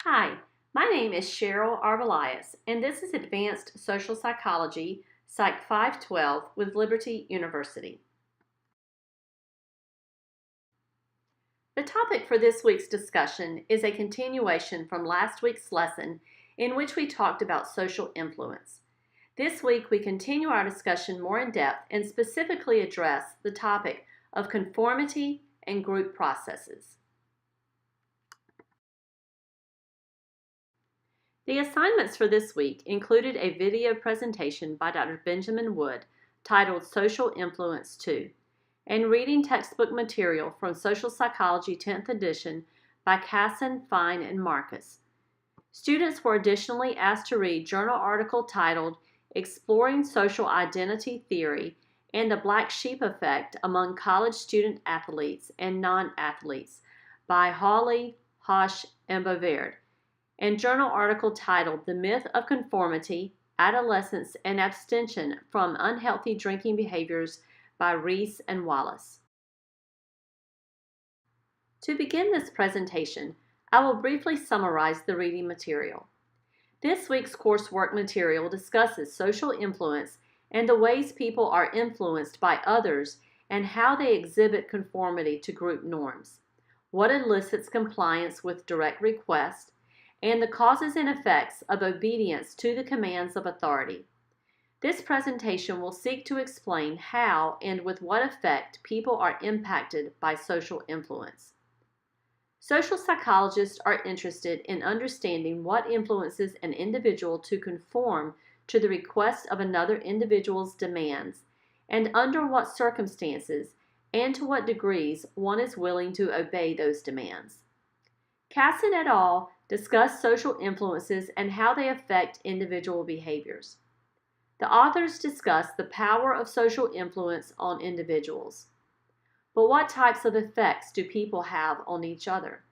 Hi, my name is Cheryl Arbelias, and this is Advanced Social Psychology, Psych 512 with Liberty University. The topic for this week's discussion is a continuation from last week's lesson in which we talked about social influence. This week we continue our discussion more in depth and specifically address the topic of conformity and group processes. The assignments for this week included a video presentation by Dr. Benjamin Wood titled Social Influence 2 and reading textbook material from Social Psychology 10th edition by Casson, Fine, and Marcus. Students were additionally asked to read journal article titled Exploring Social Identity Theory and the Black Sheep Effect Among College Student Athletes and Non-Athletes by Hawley, Hosch, and Bovaird, and journal article titled The Myth of Conformity, Adolescence, and Abstention from Unhealthy Drinking Behaviors by Reese and Wallace. To begin this presentation, I will briefly summarize the reading material. This week's coursework material discusses social influence and the ways people are influenced by others and how they exhibit conformity to group norms, what elicits compliance with direct request, and the causes and effects of obedience to the commands of authority. This presentation will seek to explain how and with what effect people are impacted by social influence. Social psychologists are interested in understanding what influences an individual to conform to the request of another individual's demands, and under what circumstances and to what degrees one is willing to obey those demands. Casson et al. Discuss social influences and how they affect individual behaviors. The authors discuss the power of social influence on individuals. But what types of effects do people have on each other?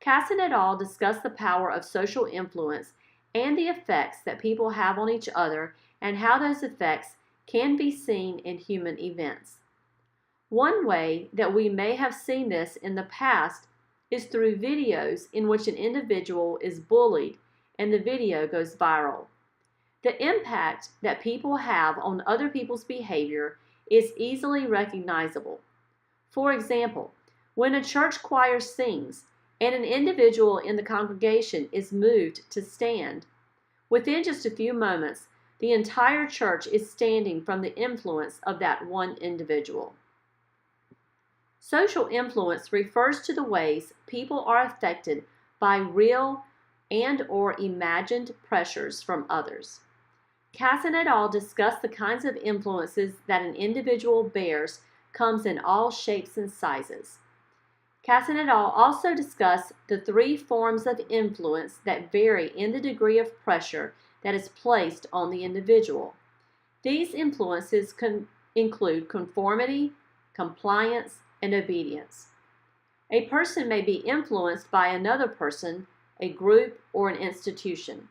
Casson et al. Discuss the power of social influence and the effects that people have on each other and how those effects can be seen in human events. One way that we may have seen this in the past is through videos in which an individual is bullied and the video goes viral. The impact that people have on other people's behavior is easily recognizable. For example, when a church choir sings and an individual in the congregation is moved to stand, within just a few moments, the entire church is standing from the influence of that one individual. Social influence refers to the ways people are affected by real and or imagined pressures from others. Casson et al. Discuss the kinds of influences that an individual bears comes in all shapes and sizes. Casson et al. Also discuss the three forms of influence that vary in the degree of pressure that is placed on the individual. These influences include conformity, compliance, and obedience. A person may be influenced by another person, a group, or an institution.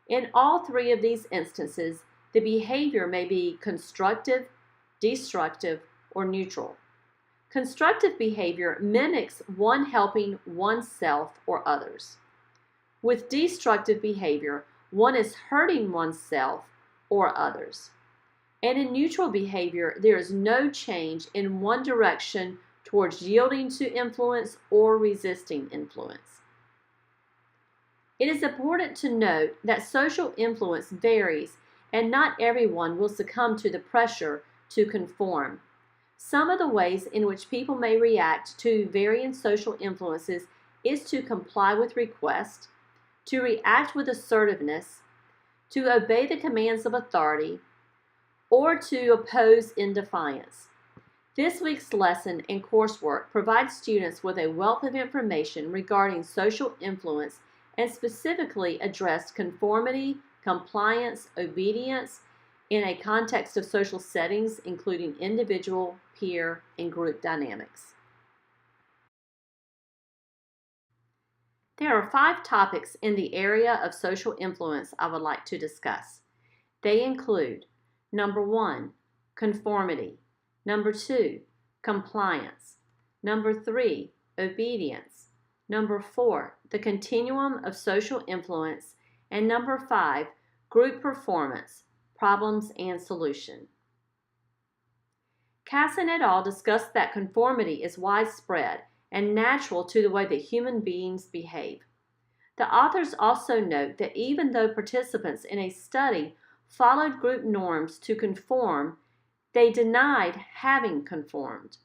In all three of these instances, the behavior may be constructive, destructive, or neutral. Constructive behavior mimics one helping oneself or others. With destructive behavior, one is hurting oneself or others. And in neutral behavior, there is no change in one direction towards yielding to influence or resisting influence. It is important to note that social influence varies and not everyone will succumb to the pressure to conform. Some of the ways in which people may react to varying social influences is to comply with requests, to react with assertiveness, to obey the commands of authority, or to oppose in defiance. This week's lesson and coursework provides students with a wealth of information regarding social influence and specifically addressed conformity, compliance, obedience in a context of social settings, including individual, peer, and group dynamics. There are 5 topics in the area of social influence I would like to discuss. They include: number 1, conformity; number 2, compliance; number 3, obedience; Number 4, the continuum of social influence. And number 5, group performance, problems and solution. Casson et al. Discussed that conformity is widespread and natural to the way that human beings behave. The authors also note that even though participants in a study followed group norms to conform, they denied having conformed.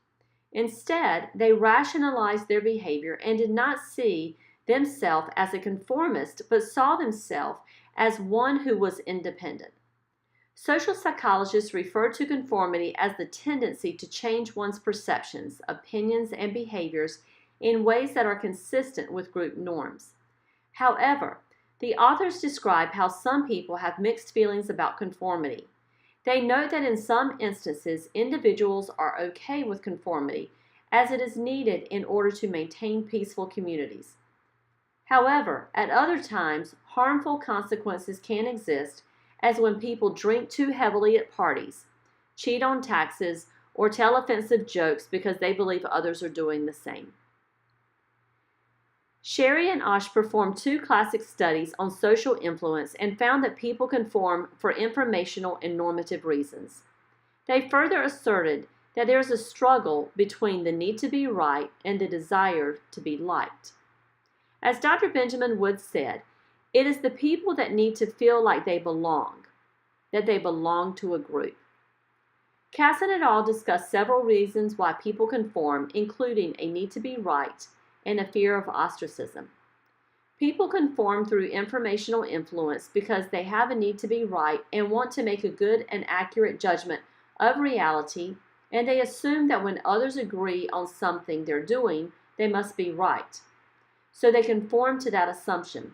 Instead, they rationalized their behavior and did not see themselves as a conformist, but saw themselves as one who was independent. Social psychologists refer to conformity as the tendency to change one's perceptions, opinions, and behaviors in ways that are consistent with group norms. However, the authors describe how some people have mixed feelings about conformity. They note that in some instances, individuals are okay with conformity, as it is needed in order to maintain peaceful communities. However, at other times, harmful consequences can exist, as when people drink too heavily at parties, cheat on taxes, or tell offensive jokes because they believe others are doing the same. Sherry and Osh performed 2 classic studies on social influence and found that people conform for informational and normative reasons. They further asserted that there is a struggle between the need to be right and the desire to be liked. As Dr. Benjamin Wood said, it is the people that need to feel like they belong to a group. Casson et al. Discussed several reasons why people conform, including a need to be right and a fear of ostracism. People conform through informational influence because they have a need to be right and want to make a good and accurate judgment of reality, and they assume that when others agree on something they're doing, they must be right. So they conform to that assumption.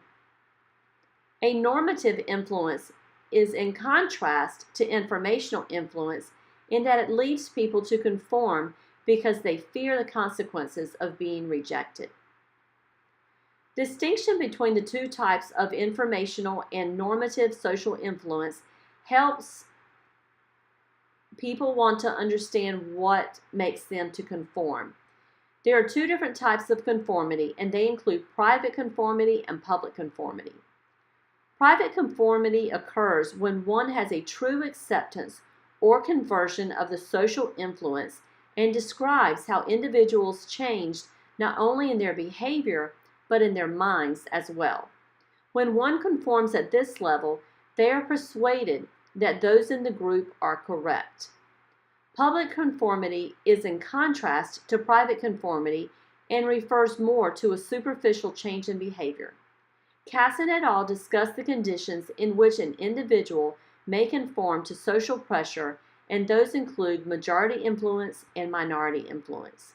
A normative influence is in contrast to informational influence in that it leads people to conform because they fear the consequences of being rejected. Distinction between the 2 types of informational and normative social influence helps people want to understand what makes them to conform. There are 2 different types of conformity, and they include private conformity and public conformity. Private conformity occurs when one has a true acceptance or conversion of the social influence and describes how individuals changed not only in their behavior, but in their minds as well. When one conforms at this level, they are persuaded that those in the group are correct. Public conformity is in contrast to private conformity and refers more to a superficial change in behavior. Casson et al. Discussed the conditions in which an individual may conform to social pressure, and those include majority influence and minority influence.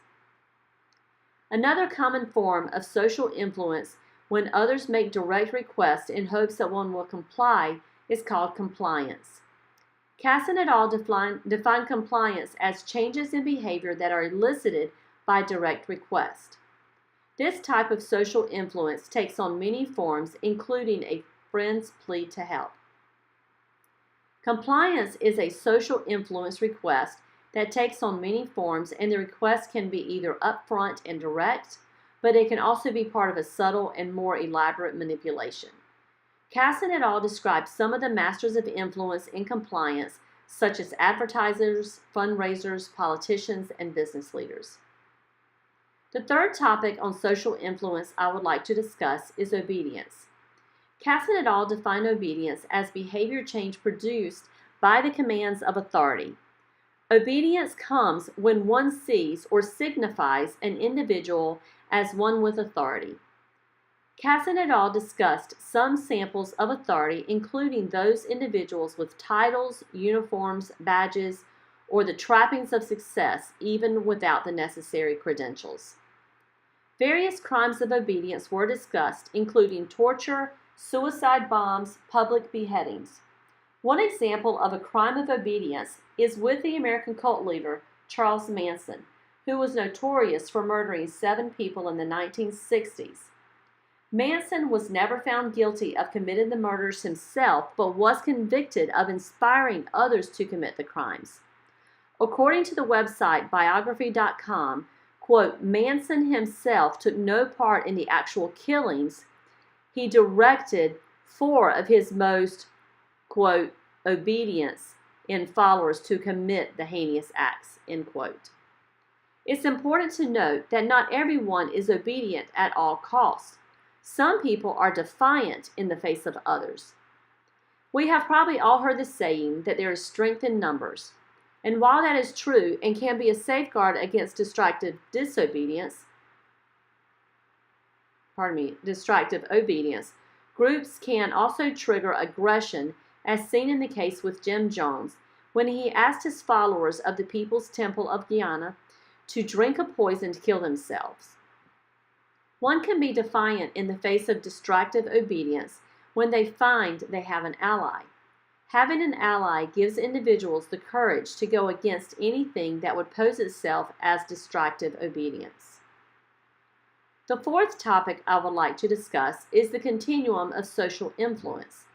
Another common form of social influence when others make direct requests in hopes that one will comply is called compliance. Casson et al. Define compliance as changes in behavior that are elicited by direct request. This type of social influence takes on many forms, including a friend's plea to help. Compliance is a social influence request that takes on many forms, and the request can be either upfront and direct, but it can also be part of a subtle and more elaborate manipulation. Casson et al. Described some of the masters of influence in compliance, such as advertisers, fundraisers, politicians, and business leaders. The third topic on social influence I would like to discuss is obedience. Casson et al. Define obedience as behavior change produced by the commands of authority. Obedience comes when one sees or signifies an individual as one with authority. Casson et al. Discussed some samples of authority, including those individuals with titles, uniforms, badges, or the trappings of success, even without the necessary credentials. Various crimes of obedience were discussed, including torture, suicide bombs, public beheadings. One example of a crime of obedience is with the American cult leader Charles Manson, who was notorious for murdering 7 people in the 1960s. Manson was never found guilty of committing the murders himself, but was convicted of inspiring others to commit the crimes. According to the website biography.com, quote, Manson himself took no part in the actual killings, he directed 4 of his most, quote, obedience in followers to commit the heinous acts, end quote. It's important to note that not everyone is obedient at all costs. Some people are defiant in the face of others. We have probably all heard the saying that there is strength in numbers. And while that is true and can be a safeguard against distractive obedience, groups can also trigger aggression, as seen in the case with Jim Jones, when he asked his followers of the People's Temple of Guyana to drink a poison to kill themselves. One can be defiant in the face of distractive obedience when they find they have an ally. Having an ally gives individuals the courage to go against anything that would pose itself as distractive obedience. The 4th topic I would like to discuss is the continuum of social influence.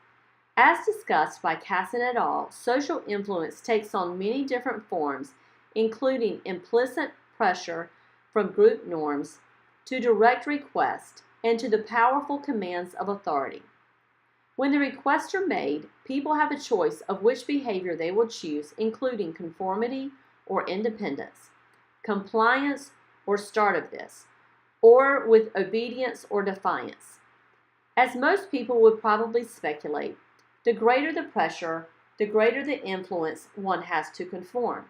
As discussed by Casson et al., social influence takes on many different forms, including implicit pressure from group norms, to direct request, and to the powerful commands of authority. When the requests are made, people have a choice of which behavior they will choose, including conformity or independence, compliance or start of this, or with obedience or defiance. As most people would probably speculate, the greater the pressure, the greater the influence one has to conform.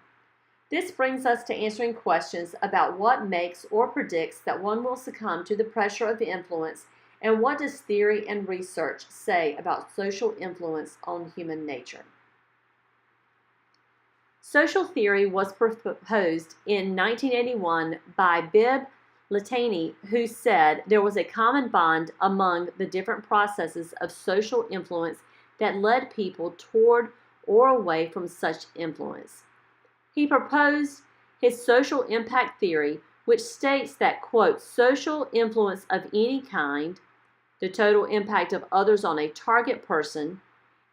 This brings us to answering questions about what makes or predicts that one will succumb to the pressure of influence, and what does theory and research say about social influence on human nature. Social theory was proposed in 1981 by Bibb Latané, who said there was a common bond among the different processes of social influence that led people toward or away from such influence. He proposed his social impact theory, which states that, quote, social influence of any kind, the total impact of others on a target person,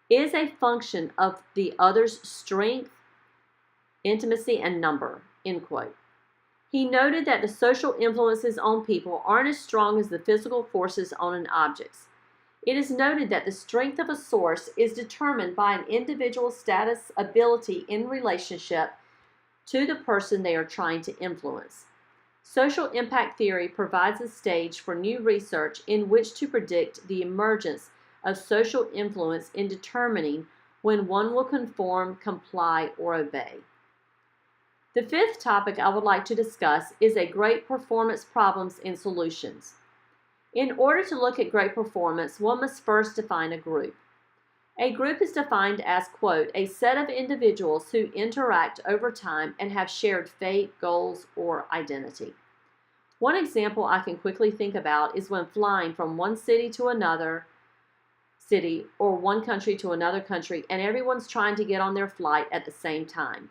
is a function of the other's strength, intimacy, and number, end quote. He noted that the social influences on people aren't as strong as the physical forces on an object. It is noted that the strength of a source is determined by an individual's status, ability in relationship to the person they are trying to influence. Social impact theory provides a stage for new research in which to predict the emergence of social influence in determining when one will conform, comply, or obey. The 5th topic I would like to discuss is great performance problems and solutions. In order to look at great performance, one must first define a group. A group is defined as, quote, a set of individuals who interact over time and have shared fate, goals, or identity. One example I can quickly think about is when flying from one city to another city or one country to another country, and everyone's trying to get on their flight at the same time.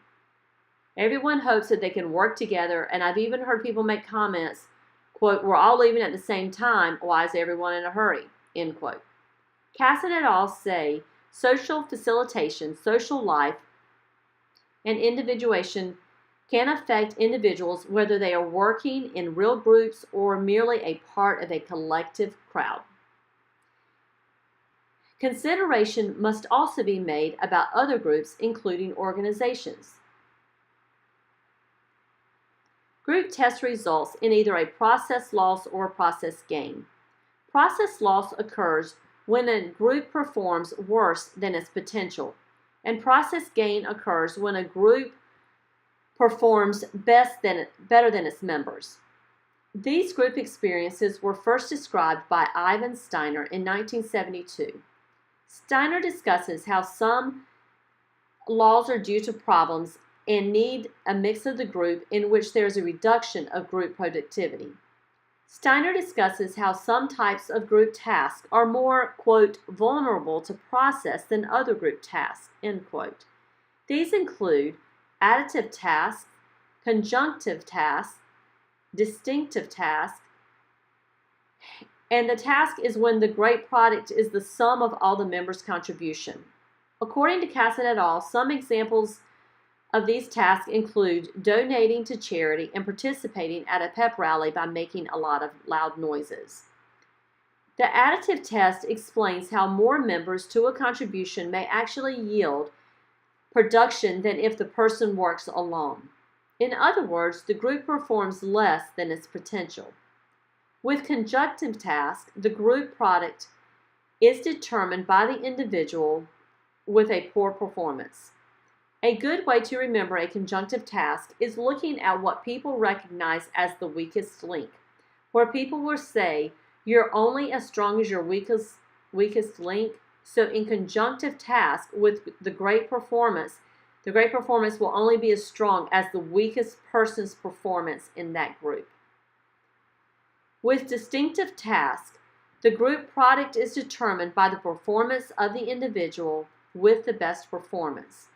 Everyone hopes that they can work together, and I've even heard people make comments, quote, we're all leaving at the same time, why is everyone in a hurry, end quote. Casson et al. Say social facilitation, social life, and individuation can affect individuals whether they are working in real groups or merely a part of a collective crowd. Consideration must also be made about other groups, including organizations. Group test results in either a process loss or a process gain. Process loss occurs when a group performs worse than its potential, and process gain occurs when a group performs better than its members. These group experiences were first described by Ivan Steiner in 1972. Steiner discusses how some laws are due to problems and need a mix of the group in which there is a reduction of group productivity. Steiner discusses how some types of group tasks are more, quote, vulnerable to process than other group tasks, end quote. These include additive tasks, conjunctive tasks, distinctive tasks, and the task is when the great product is the sum of all the members' contribution. According to Casson et al., some examples of these tasks include donating to charity and participating at a pep rally by making a lot of loud noises. The additive test explains how more members to a contribution may actually yield production than if the person works alone. In other words, the group performs less than its potential. With conjunctive tasks, the group product is determined by the individual with a poor performance. A good way to remember a conjunctive task is looking at what people recognize as the weakest link, where people will say, "You're only as strong as your weakest link." So in conjunctive task with the great performance will only be as strong as the weakest person's performance in that group. With distinctive task, the group product is determined by the performance of the individual with the best performance.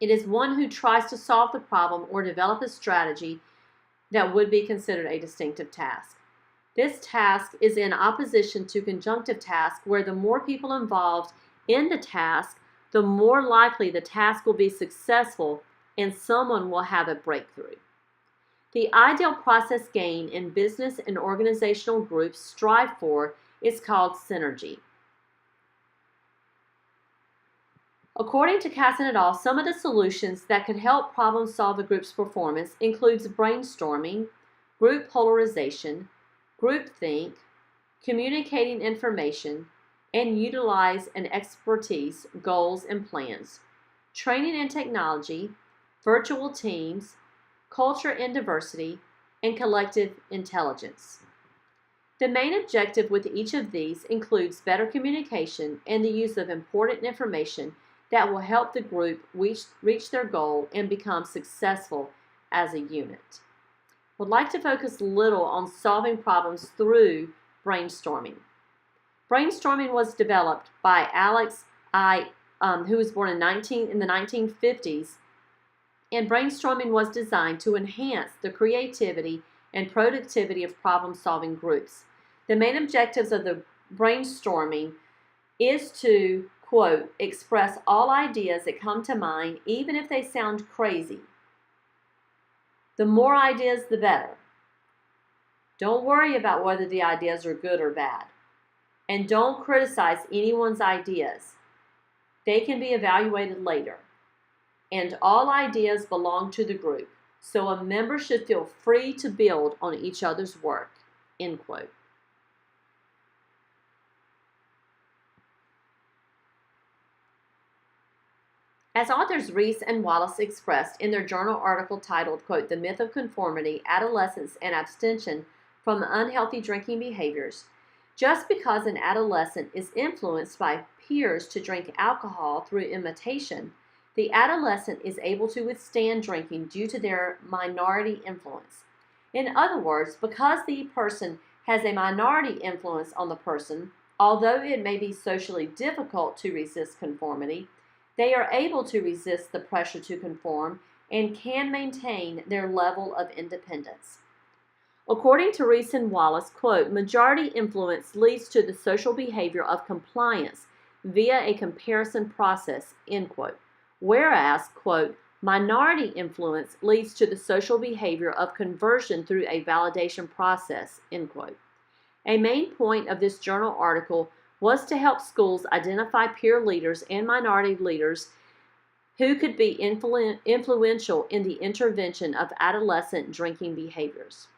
It is one who tries to solve the problem or develop a strategy that would be considered a distinctive task. This task is in opposition to conjunctive task, where the more people involved in the task, the more likely the task will be successful and someone will have a breakthrough. The ideal process gain in business and organizational groups strive for is called synergy. According to Casson et al., some of the solutions that could help problem solve a group's performance includes brainstorming, group polarization, groupthink, communicating information, and utilize an expertise, goals, and plans, training and technology, virtual teams, culture and diversity, and collective intelligence. The main objective with each of these includes better communication and the use of important information that will help the group reach their goal and become successful as a unit. Would like to focus a little on solving problems through brainstorming. Brainstorming was developed by Alex I., who was born in the 1950s, and brainstorming was designed to enhance the creativity and productivity of problem-solving groups. The main objectives of the brainstorming is to, quote, express all ideas that come to mind, even if they sound crazy. The more ideas, the better. Don't worry about whether the ideas are good or bad. And don't criticize anyone's ideas. They can be evaluated later. And all ideas belong to the group, so a member should feel free to build on each other's work, end quote. As authors Reese and Wallace expressed in their journal article titled, quote, "The Myth of Conformity, Adolescence, and Abstention from Unhealthy Drinking Behaviors," just because an adolescent is influenced by peers to drink alcohol through imitation, the adolescent is able to withstand drinking due to their minority influence. In other words, because the person has a minority influence on the person, although it may be socially difficult to resist conformity, they are able to resist the pressure to conform and can maintain their level of independence. According to Reese and Wallace, quote, "Majority influence leads to the social behavior of compliance via a comparison process," end quote. Whereas, quote, "minority influence leads to the social behavior of conversion through a validation process," end quote. A main point of this journal article was to help schools identify peer leaders and minority leaders who could be influential in the intervention of adolescent drinking behaviors.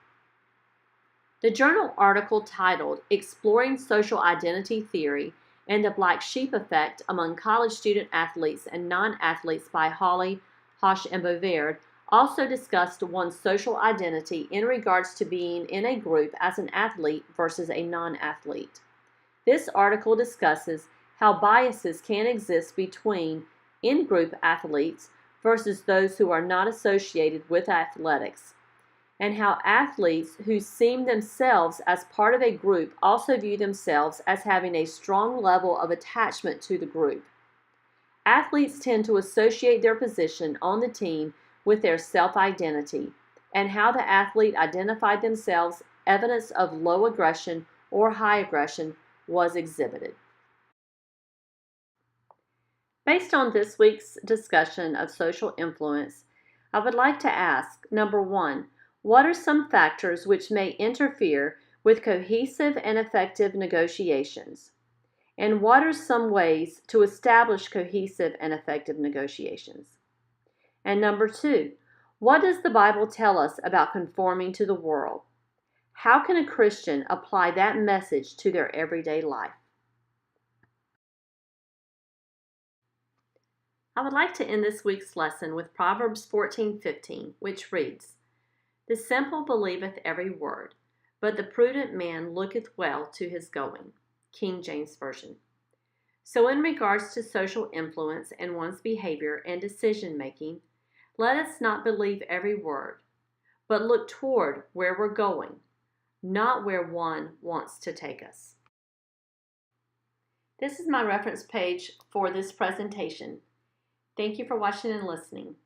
The journal article titled "Exploring Social Identity Theory and the Black Sheep Effect Among College Student Athletes and Non-Athletes" by Hawley, Hosch, and Bovaird also discussed one's social identity in regards to being in a group as an athlete versus a non-athlete. This article discusses how biases can exist between in-group athletes versus those who are not associated with athletics, and how athletes who see themselves as part of a group also view themselves as having a strong level of attachment to the group. Athletes tend to associate their position on the team with their self-identity, and how the athlete identified themselves, evidence of low aggression or high aggression was exhibited. Based on this week's discussion of social influence, I would like to ask, number one, what are some factors which may interfere with cohesive and effective negotiations? And what are some ways to establish cohesive and effective negotiations? And number two, what does the Bible tell us about conforming to the world? How can a Christian apply that message to their everyday life? I would like to end this week's lesson with Proverbs 14:15, which reads, "The simple believeth every word, but the prudent man looketh well to his going." King James Version. So in regards to social influence and one's behavior and decision making, let us not believe every word, but look toward where we're going, not where one wants to take us. This is my reference page for this presentation. Thank you for watching and listening.